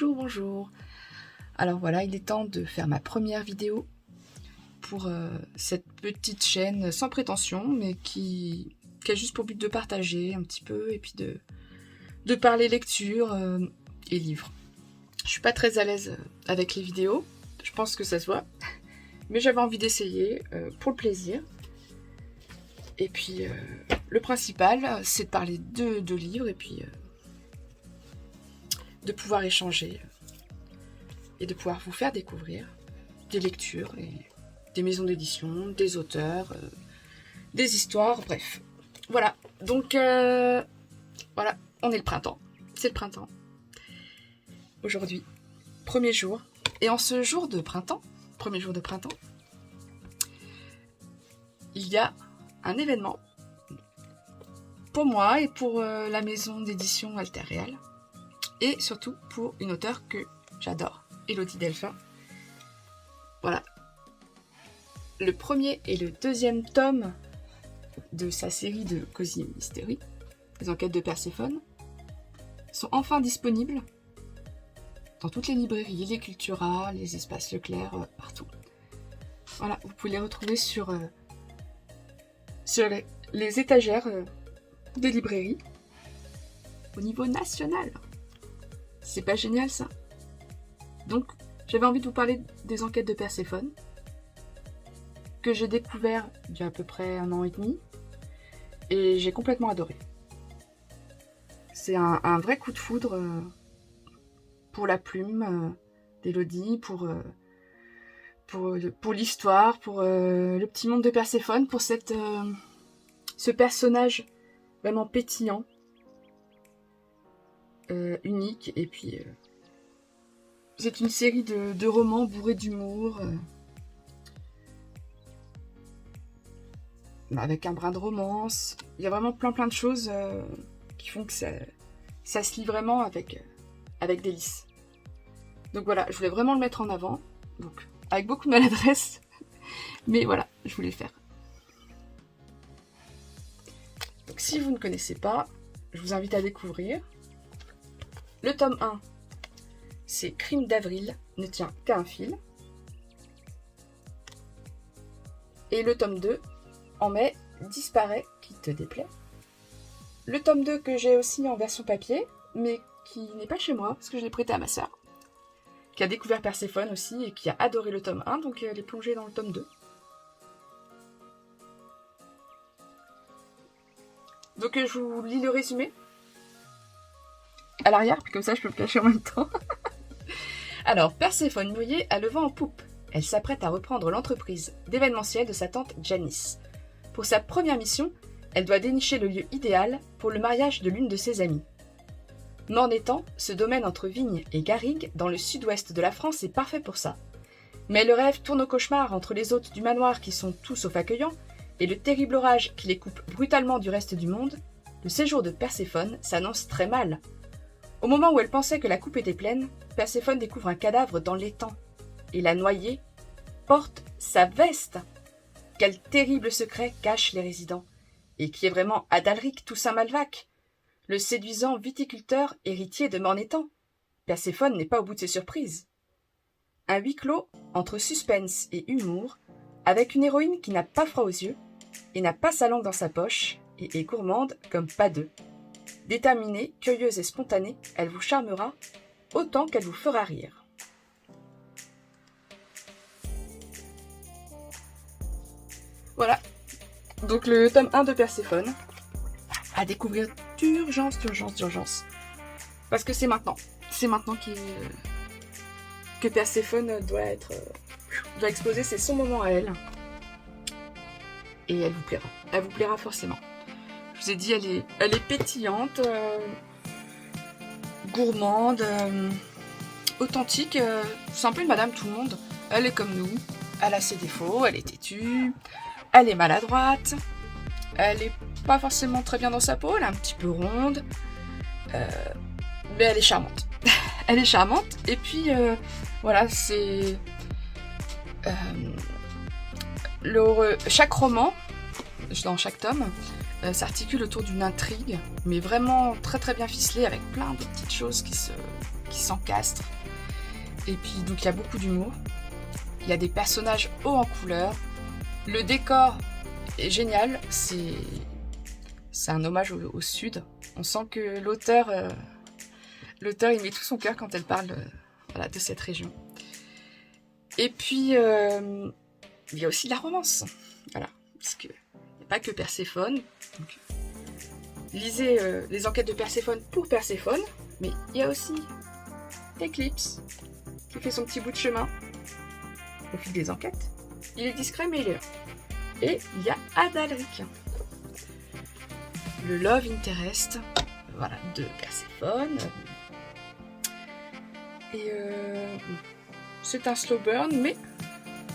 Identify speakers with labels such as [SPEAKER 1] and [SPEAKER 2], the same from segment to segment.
[SPEAKER 1] Bonjour, bonjour. Alors voilà, il est temps de faire ma première vidéo pour cette petite chaîne sans prétention, mais qui a juste pour but de partager un petit peu et puis de parler lecture et livres. Je suis pas très à l'aise avec les vidéos, je pense que ça se voit, mais j'avais envie d'essayer pour le plaisir. Et puis le principal, c'est de parler de livres et puis de pouvoir échanger et de pouvoir vous faire découvrir des lectures et des maisons d'édition, des auteurs, des histoires, bref. Voilà, donc voilà, on est le printemps, c'est le printemps. Aujourd'hui, premier jour, et en ce jour de printemps, premier jour de printemps, il y a un événement pour moi et pour la maison d'édition Alter Real, et surtout pour une auteure que j'adore, Elodie Delphin. Voilà. Le premier et le deuxième tome de sa série de Cosy Mystery, les enquêtes de Perséphone, sont enfin disponibles dans toutes les librairies, les Cultura, les espaces Leclerc, partout. Voilà, vous pouvez les retrouver sur les étagères des librairies au niveau national. C'est pas génial ça? Donc, j'avais envie de vous parler des enquêtes de Perséphone, que j'ai découvert il y a à peu près 1 an et demi, et j'ai complètement adoré. C'est un vrai coup de foudre pour la plume d'Elodie, pour l'histoire, pour le petit monde de Perséphone, pour ce personnage vraiment pétillant, unique, et puis c'est une série de romans bourrés d'humour, avec un brin de romance. Il y a vraiment plein de choses qui font que ça se lit vraiment avec délice. Donc voilà, je voulais vraiment le mettre en avant, donc avec beaucoup de maladresse, mais voilà, je voulais le faire. Donc si vous ne connaissez pas, je vous invite à découvrir. Le tome 1, c'est Crime d'avril, ne tient qu'à un fil. Et le tome 2, En mai, disparaît, qui te déplaît. Le tome 2 que j'ai aussi en version papier, mais qui n'est pas chez moi, parce que je l'ai prêté à ma sœur, qui a découvert Perséphone aussi, et qui a adoré le tome 1, donc elle est plongée dans le tome 2. Donc je vous lis le résumé à l'arrière, puis comme ça je peux le cacher en même temps. Alors, Perséphone mouillée a le vent en poupe. Elle s'apprête à reprendre l'entreprise d'événementiel de sa tante Janice. Pour sa première mission, elle doit dénicher le lieu idéal pour le mariage de l'une de ses amies. Mornétan, ce domaine entre Vignes et Garrigues, dans le sud-ouest de la France, est parfait pour ça. Mais le rêve tourne au cauchemar entre les hôtes du manoir qui sont tout sauf accueillants et le terrible orage qui les coupe brutalement du reste du monde. Le séjour de Perséphone s'annonce très mal. Au moment où elle pensait que la coupe était pleine, Perséphone découvre un cadavre dans l'étang. Et la noyée porte sa veste. Quel terrible secret cachent les résidents. Et qui est vraiment Adalric Toussaint Malvac, le séduisant viticulteur héritier de Mornétan. Perséphone n'est pas au bout de ses surprises. Un huis clos entre suspense et humour, avec une héroïne qui n'a pas froid aux yeux, et n'a pas sa langue dans sa poche, et est gourmande comme pas deux. Déterminée, curieuse et spontanée, elle vous charmera autant qu'elle vous fera rire. Voilà, donc le tome 1 de Perséphone, à découvrir d'urgence. Parce que c'est maintenant que Perséphone doit exposer, c'est son moment à elle. Et elle vous plaira forcément. Je vous ai dit, elle est pétillante, gourmande, authentique. C'est un peu une madame tout le monde. Elle est comme nous. Elle a ses défauts, elle est têtue, elle est maladroite, elle est pas forcément très bien dans sa peau, elle est un petit peu ronde, mais elle est charmante. Elle est charmante. Et puis voilà, c'est chaque roman, dans chaque tome, s'articule autour d'une intrigue, mais vraiment très très bien ficelée, avec plein de petites choses qui s'encastrent. Et puis donc il y a beaucoup d'humour. Il y a des personnages hauts en couleur. Le décor est génial. C'est un hommage au Sud. On sent que l'auteur il met tout son cœur quand elle parle voilà, de cette région. Et puis il y a aussi la romance. Voilà, parce qu'il n'y a pas que Perséphone. Donc, lisez les enquêtes de Perséphone pour Perséphone, mais il y a aussi Éclipse qui fait son petit bout de chemin au fil des enquêtes. Il est discret mais il est là. Et il y a Adalric, le love interest voilà, de Perséphone. Et c'est un slow burn, mais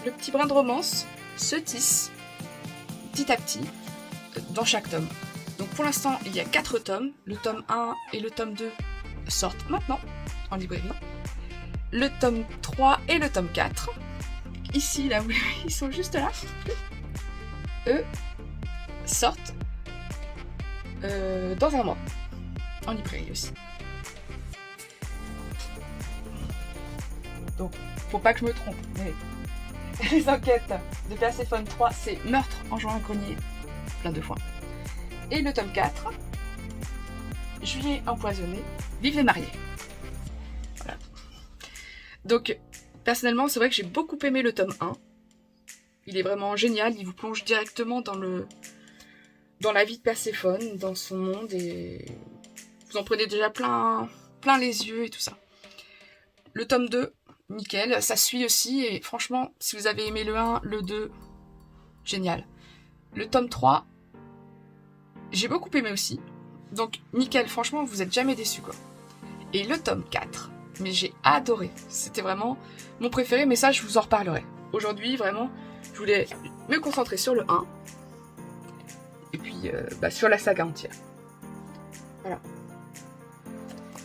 [SPEAKER 1] le petit brin de romance se tisse petit à petit dans chaque tome. Donc pour l'instant, il y a 4 tomes. Le tome 1 et le tome 2 sortent maintenant en librairie. Le tome 3 et le tome 4, ici, là, ils sont juste là, eux sortent dans un mois, en librairie aussi. Donc, faut pas que je me trompe, mais les enquêtes de Perséphone 3, c'est Meurtre en jouant un grenier, plein de fois. Et le tome 4, Juillet empoisonné, Vive les mariés. Voilà. Donc, personnellement, c'est vrai que j'ai beaucoup aimé le tome 1. Il est vraiment génial, il vous plonge directement dans la vie de Perséphone, dans son monde, et vous en prenez déjà plein les yeux et tout ça. Le tome 2, nickel, ça suit aussi, et franchement, si vous avez aimé le 1, le 2, génial. Le tome 3, j'ai beaucoup aimé aussi, donc nickel, franchement, vous êtes jamais déçus, quoi. Et le tome 4, mais j'ai adoré, c'était vraiment mon préféré, mais ça, je vous en reparlerai. Aujourd'hui, vraiment, je voulais me concentrer sur le 1, et puis sur la saga entière. Voilà.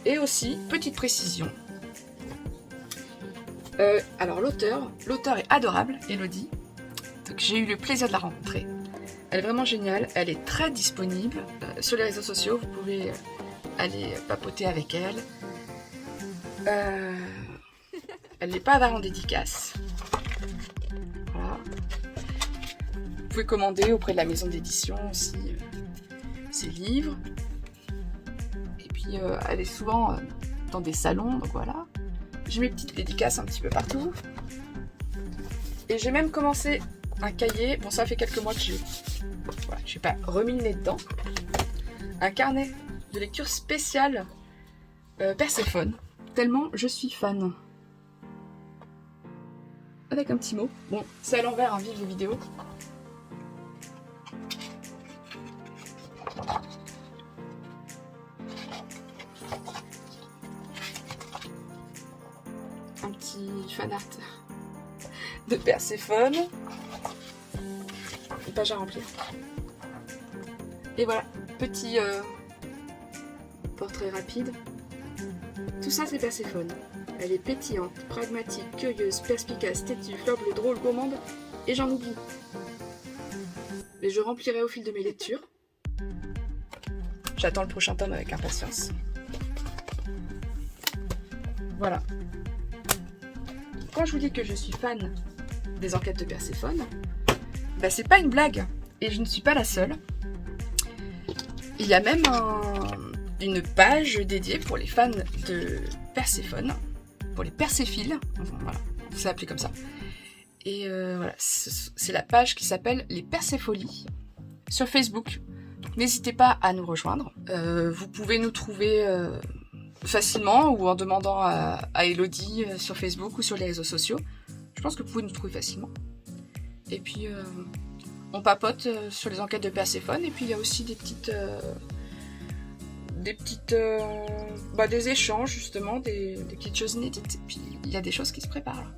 [SPEAKER 1] Et aussi, petite précision, alors l'auteur est adorable, Elodie. Donc j'ai eu le plaisir de la rencontrer. Elle est vraiment géniale, elle est très disponible sur les réseaux sociaux, vous pouvez aller papoter avec elle. Elle n'est pas avare en dédicace. Voilà. Vous pouvez commander auprès de la maison d'édition aussi ses livres. Et puis elle est souvent dans des salons, donc voilà. J'ai mes petites dédicaces un petit peu partout. Et j'ai même commencé un cahier. Bon, ça fait quelques mois que je n'ai pas remis le nez dedans. Un carnet de lecture spécial Perséphone. Tellement je suis fan. Avec un petit mot. Bon, c'est à l'envers, hein, vive les vidéos. Un petit fan art de Perséphone. Une page à remplir. Et voilà, petit portrait rapide. Tout ça, c'est Perséphone. Elle est pétillante, pragmatique, curieuse, perspicace, têtue, fleur bleue, drôle, gourmande, et j'en oublie. Mais je remplirai au fil de mes lectures. J'attends le prochain tome avec impatience. Voilà. Quand je vous dis que je suis fan des enquêtes de Perséphone, bah c'est pas une blague. Et je ne suis pas la seule. Il y a même une page dédiée pour les fans de Perséphone, pour les perséphiles, voilà, c'est appelé comme ça. Et voilà, c'est la page qui s'appelle les Persépholies sur Facebook. Donc n'hésitez pas à nous rejoindre. Vous pouvez nous trouver facilement ou en demandant à Elodie sur Facebook ou sur les réseaux sociaux. Je pense que vous pouvez nous trouver facilement. Et puis on papote sur les enquêtes de Perséphone, et puis il y a aussi des échanges justement, des petites choses inédites, et puis il y a des choses qui se préparent là.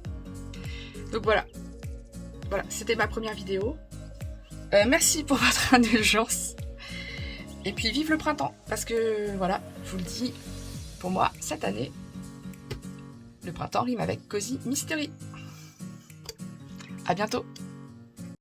[SPEAKER 1] Donc voilà, c'était ma première vidéo. Merci pour votre indulgence, et puis vive le printemps, parce que voilà, je vous le dis, pour moi cette année, le printemps rime avec Cozy Mystery. À bientôt.